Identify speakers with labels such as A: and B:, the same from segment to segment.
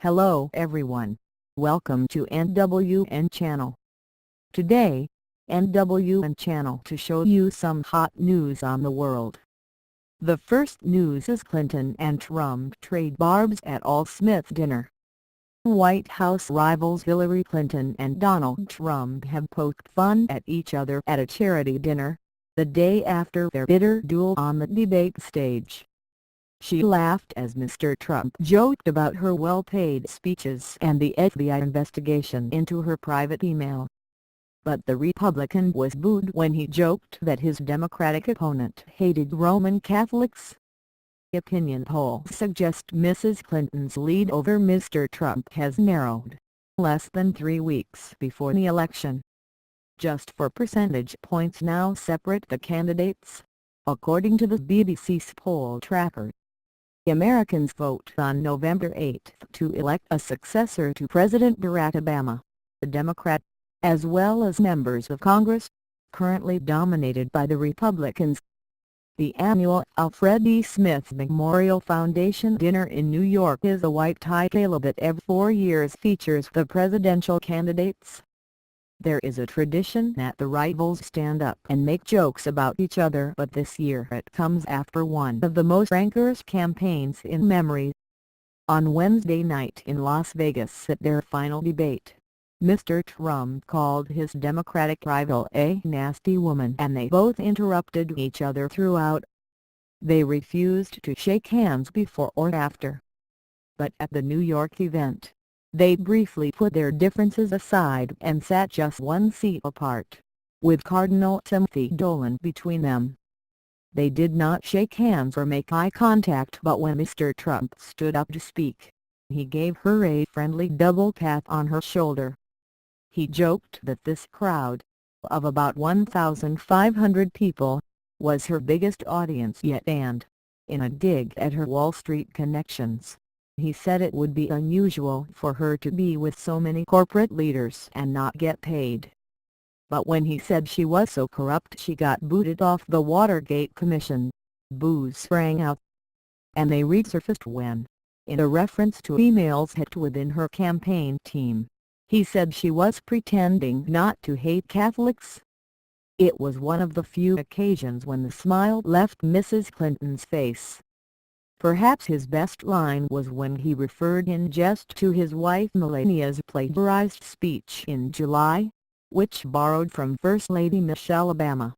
A: Hello everyone. Welcome to NWN channel. Today, NWN channel to show you some hot news on the world. The first news is Clinton and Trump trade barbs at all-Smith dinner. White House rivals Hillary Clinton and Donald Trump have poked fun at each other at a charity dinner, the day after their bitter duel on the debate stage. She laughed as Mr. Trump joked about her well-paid speeches and the FBI investigation into her private email. But the Republican was booed when he joked that his Democratic opponent hated Roman Catholics. Opinion polls suggest Mrs. Clinton's lead over Mr. Trump has narrowed, less than 3 weeks before the election. Just 4 percentage points now separate the candidates, according to the BBC's poll tracker. Americans vote on November 8 to elect a successor to President Barack Obama, the Democrat, as well as members of Congress, currently dominated by the Republicans. The annual Alfred E. Smith Memorial Foundation dinner in New York is a white-tie gala that every 4 years features the presidential candidates. There is a tradition that the rivals stand up and make jokes about each other, but this year it comes after one of the most rancorous campaigns in memory. On Wednesday night in Las Vegas at their final debate, Mr. Trump called his Democratic rival a nasty woman and they both interrupted each other throughout. They refused to shake hands before or after. But at the New York event, they briefly put their differences aside and sat just 1 seat apart, with Cardinal Timothy Dolan between them. They did not shake hands or make eye contact, but when Mr. Trump stood up to speak, he gave her a friendly double pat on her shoulder. He joked that this crowd, of about 1,500 people, was her biggest audience yet and, in a dig at her Wall Street connections, he said it would be unusual for her to be with so many corporate leaders and not get paid. But when he said she was so corrupt she got booted off the Watergate Commission, boos sprang out. And they resurfaced when, in a reference to emails hacked within her campaign team, he said she was pretending not to hate Catholics. It was one of the few occasions when the smile left Mrs. Clinton's face. Perhaps his best line was when he referred in jest to his wife Melania's plagiarized speech in July, which borrowed from First Lady Michelle Obama.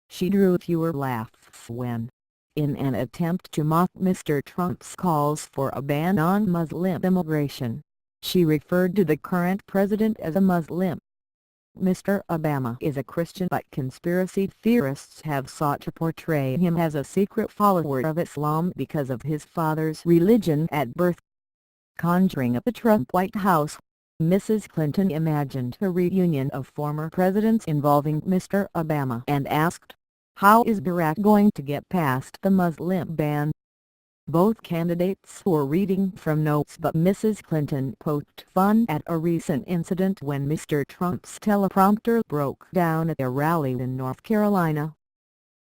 A: She drew fewer laughs when, in an attempt to mock Mr. Trump's calls for a ban on Muslim immigration, she referred to the current president as a Muslim. Mr. Obama is a Christian, but conspiracy theorists have sought to portray him as a secret follower of Islam because of his father's religion at birth. Conjuring up the Trump White House, Mrs. Clinton imagined a reunion of former presidents involving Mr. Obama and asked, "How is Barack going to get past the Muslim ban?" Both candidates were reading from notes, but Mrs. Clinton poked fun at a recent incident when Mr. Trump's teleprompter broke down at a rally in North Carolina.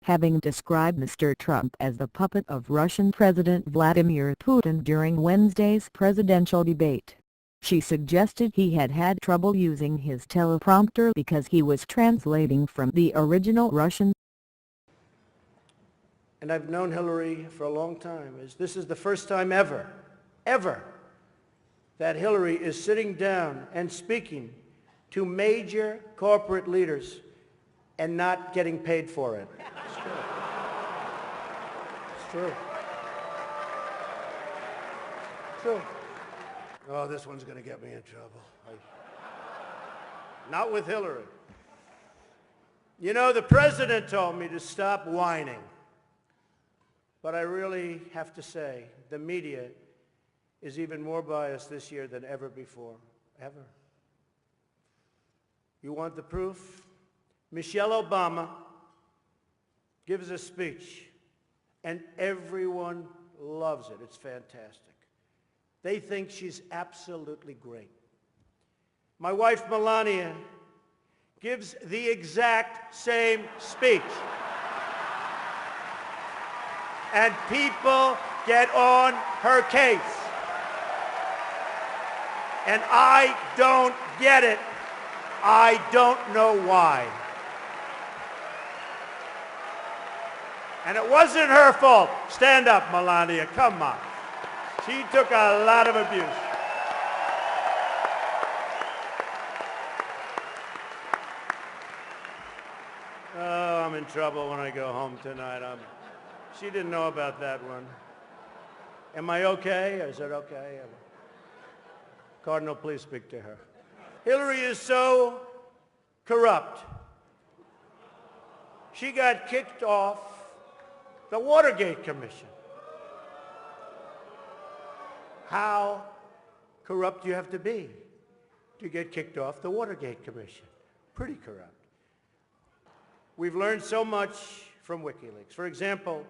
A: Having described Mr. Trump as the puppet of Russian President Vladimir Putin during Wednesday's presidential debate, she suggested he had had trouble using his teleprompter because he was translating from the original Russian.
B: And I've known Hillary for a long time. This is the first time ever, that Hillary is sitting down and speaking to major corporate leaders and not getting paid for it. It's true. It's true. It's true. Oh, this one's going to get me in trouble. Not with Hillary. You know, the president told me to stop whining. But I really have to say, the media is even more biased this year than ever before, ever. You want the proof? Michelle Obama gives a speech, and everyone loves it. It's fantastic. They think she's absolutely great. My wife, Melania, gives the exact same speech. And people get on her case. And I don't get it. I don't know why. And it wasn't her fault. Stand up, Melania. Come on. She took a lot of abuse. Oh, I'm in trouble when I go home tonight. She didn't know about that one. Am I okay? Is it okay? Cardinal, please speak to her. Hillary is so corrupt. She got kicked off the Watergate Commission. How corrupt do you have to be to get kicked off the Watergate Commission? Pretty corrupt. We've learned so much from WikiLeaks. For example,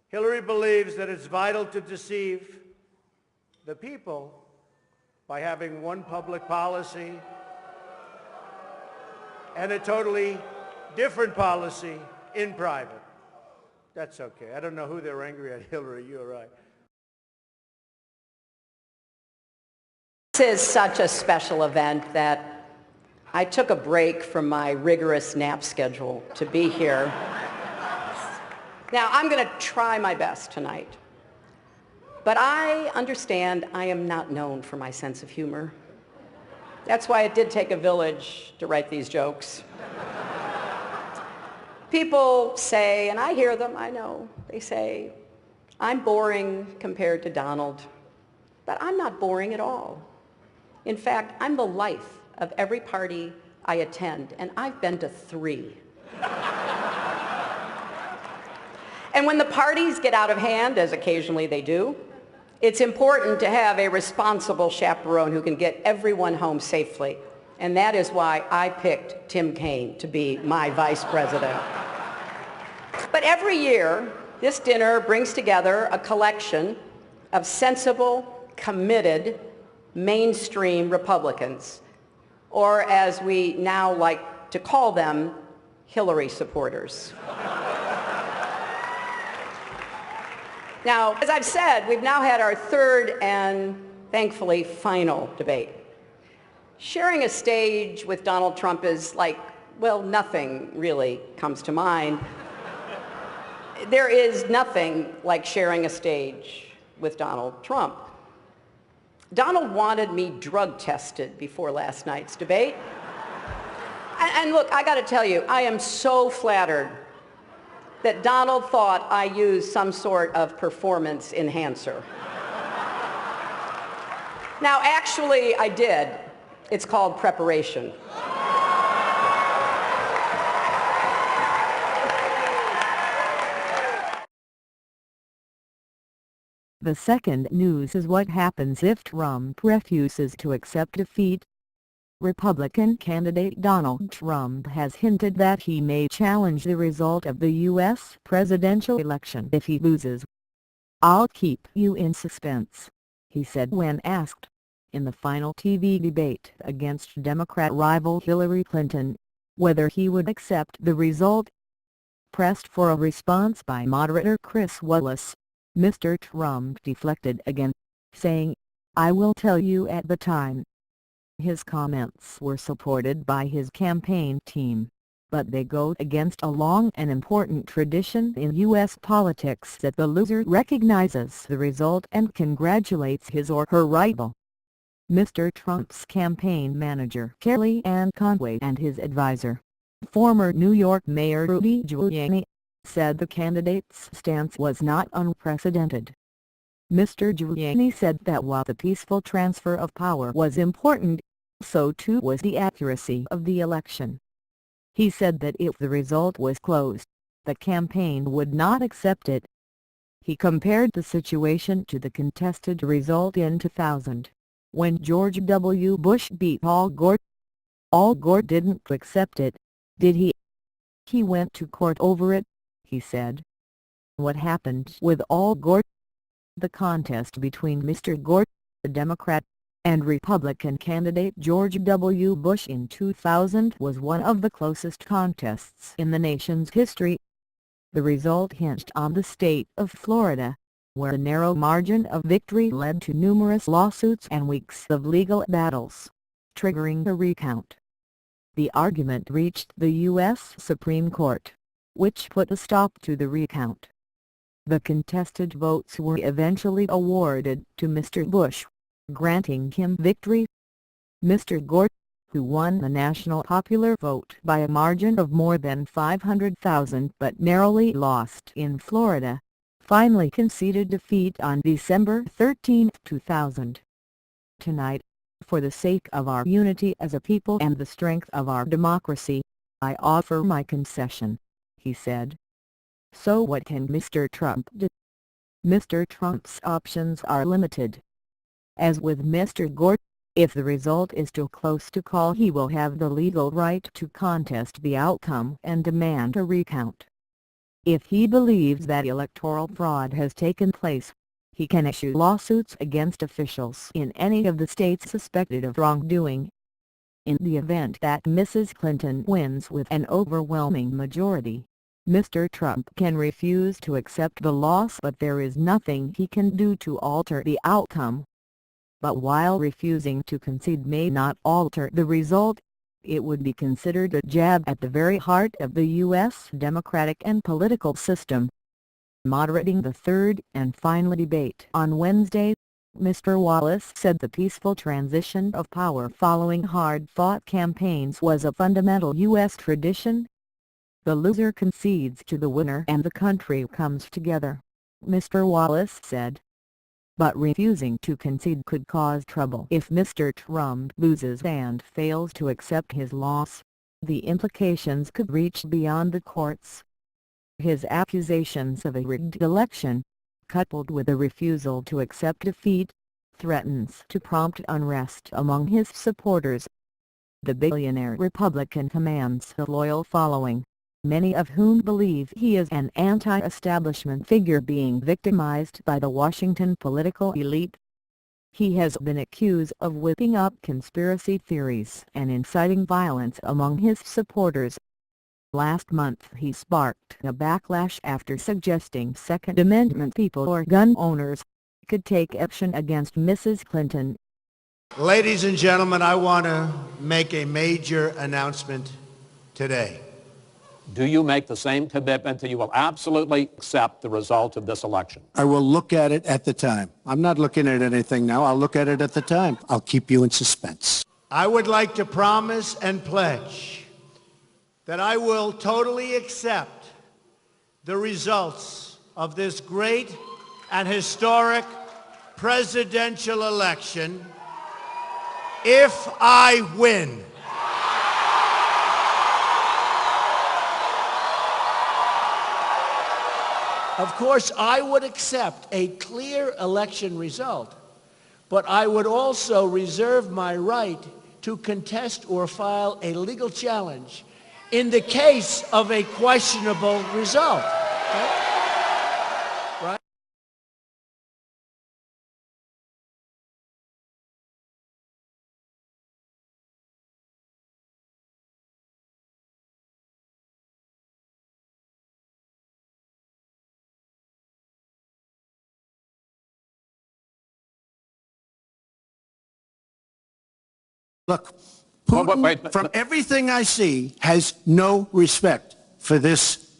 B: Hillary believes that it's vital to deceive the people by having one public policy and a totally different policy in private. That's okay. I don't know who they're angry at, Hillary. You're right.
C: This is such a special event that I took a break from my rigorous nap schedule to be here. Now, I'm going to try my best tonight. But I understand I am not known for my sense of humor. That's why it did take a village to write these jokes. People say, and I hear them, I know, they say, I'm boring compared to Donald. But I'm not boring at all. In fact, I'm the life of every party I attend, and I've been to 3. And when the parties get out of hand, as occasionally they do, it's important to have a responsible chaperone who can get everyone home safely. And that is why I picked Tim Kaine to be my vice president. But every year, this dinner brings together a collection of sensible, committed, mainstream Republicans, or as we now like to call them, Hillary supporters. Now, as I've said, we've now had our third and thankfully final debate. Sharing a stage with Donald Trump is like, well, nothing really comes to mind. There is nothing like sharing a stage with Donald Trump. Donald wanted me drug tested before last night's debate. And look, I got to tell you, I am so flattered that Donald thought I used some sort of performance enhancer. Now, actually, I did. It's called preparation.
A: The second news is what happens if Trump refuses to accept defeat. Republican candidate Donald Trump has hinted that he may challenge the result of the U.S. presidential election if he loses. "I'll keep you in suspense," he said when asked, in the final TV debate against Democrat rival Hillary Clinton, whether he would accept the result. Pressed for a response by moderator Chris Wallace, Mr. Trump deflected again, saying, "I will tell you at the time." His comments were supported by his campaign team, but they go against a long and important tradition in U.S. politics that the loser recognizes the result and congratulates his or her rival. Mr. Trump's campaign manager Kellyanne Conway and his advisor, former New York Mayor Rudy Giuliani, said the candidate's stance was not unprecedented. Mr. Giuliani said that while the peaceful transfer of power was important, so too was the accuracy of the election. He said that if the result was close, the campaign would not accept it. He compared the situation to the contested result in 2000, when George W. Bush beat Al Gore. Al Gore didn't accept it, did he? He went to court over it, he said. What happened with Al Gore? The contest between Mr. Gore, the Democrat, and Republican candidate George W. Bush in 2000 was one of the closest contests in the nation's history. The result hinged on the state of Florida, where a narrow margin of victory led to numerous lawsuits and weeks of legal battles, triggering a recount. The argument reached the U.S. Supreme Court, which put a stop to the recount. The contested votes were eventually awarded to Mr. Bush, granting him victory. Mr. Gore, who won the national popular vote by a margin of more than 500,000 but narrowly lost in Florida, finally conceded defeat on December 13, 2000. Tonight, for the sake of our unity as a people and the strength of our democracy, I offer my concession, he said. So what can Mr. Trump do? Mr. Trump's options are limited. As with Mr. Gore, if the result is too close to call, he will have the legal right to contest the outcome and demand a recount. If he believes that electoral fraud has taken place, he can issue lawsuits against officials in any of the states suspected of wrongdoing. In the event that Mrs. Clinton wins with an overwhelming majority, Mr. Trump can refuse to accept the loss, but there is nothing he can do to alter the outcome. But while refusing to concede may not alter the result, it would be considered a jab at the very heart of the U.S. democratic and political system. Moderating the third and final debate on Wednesday, Mr. Wallace said the peaceful transition of power following hard-fought campaigns was a fundamental U.S. tradition. The loser concedes to the winner and the country comes together, Mr. Wallace said. But refusing to concede could cause trouble if Mr. Trump loses and fails to accept his loss. The implications could reach beyond the courts. His accusations of a rigged election, coupled with a refusal to accept defeat, threatens to prompt unrest among his supporters. The billionaire Republican commands a loyal following, many of whom believe he is an anti-establishment figure being victimized by the Washington political elite. He has been accused of whipping up conspiracy theories and inciting violence among his supporters. Last month he sparked a backlash after suggesting Second Amendment people or gun owners could take action against Mrs. Clinton.
B: Ladies and gentlemen, I want to make a major announcement today.
D: Do you make the same commitment that you will absolutely accept the result of this election?
E: I will look at it at the time. I'm not looking at anything now. I'll look at it at the time. I'll keep you in suspense.
B: I would like to promise and pledge that I will totally accept the results of this great and historic presidential election if I win. Of course, I would accept a clear election result, but I would also reserve my right to contest or file a legal challenge in the case of a questionable result. Right?
E: Look, Putin,
D: wait.
E: from everything I see, has no respect for this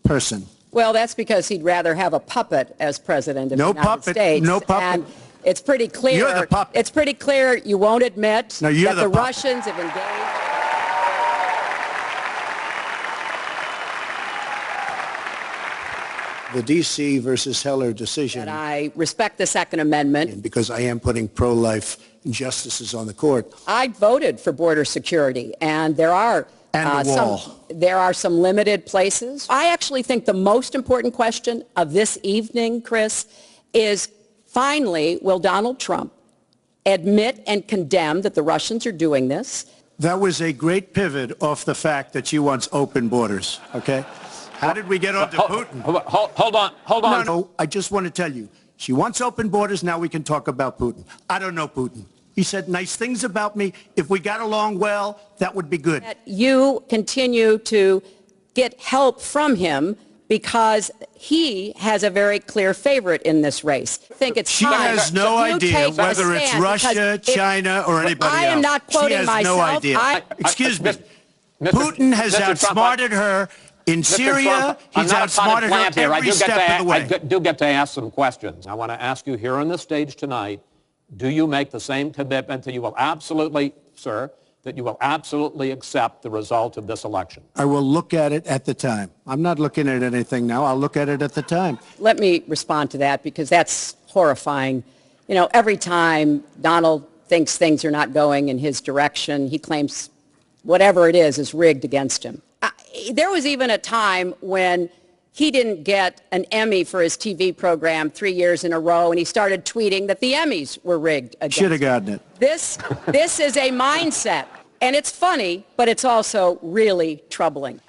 E: person.
C: Well, that's because he'd rather have a puppet as president of the United States.
E: No puppet.
C: And it's pretty clear.
E: You're the puppet.
C: It's pretty clear you won't admit
E: No, you're
C: that
E: the
C: the
E: puppet.
C: Russians have engaged.
E: The D.C. versus Heller decision,
C: And I respect the Second Amendment.
E: because I am putting pro-life justices on the court.
C: I voted for border security, and there are
E: And the wall.
C: there are some limited places. I actually think the most important question of this evening, Chris, is finally, will Donald Trump admit and condemn that the Russians are doing this?
E: That was a great pivot off the fact that she wants open borders, okay? How did we get on to Putin?
D: Hold on.
E: No, I just want to tell you, she wants open borders, now we can talk about Putin. I don't know Putin. He said nice things about me. If we got along well, that would be good.
C: That you continue to get help from him because he has a very clear favorite in this race. I think it's
E: She
C: time
E: has no
C: you
E: idea
C: take a
E: whether it's
C: stand,
E: Russia,
C: because if
E: China, or anybody else.
C: I am not quoting
E: she has
C: myself.
E: no idea. Excuse me. Putin has
D: Mr.
E: outsmarted her in Syria.
D: Trump,
E: He's outsmarted her every step of the way.
D: I do get to ask some questions. I want to ask you here on the stage tonight, do you make the same commitment that you will absolutely, sir, that you will absolutely accept the result of this election?
E: I will look at it at the time. I'm not looking at anything now. I'll look at it at the time.
C: Let me respond to that, because that's horrifying. You know, every time Donald thinks things are not going in his direction, he claims whatever it is rigged against him. There was even a time when he didn't get an Emmy for his TV program 3 years in a row, and he started tweeting that the Emmys were rigged against him.
E: Should have gotten it.
C: This is a mindset, and it's funny, but it's also really troubling.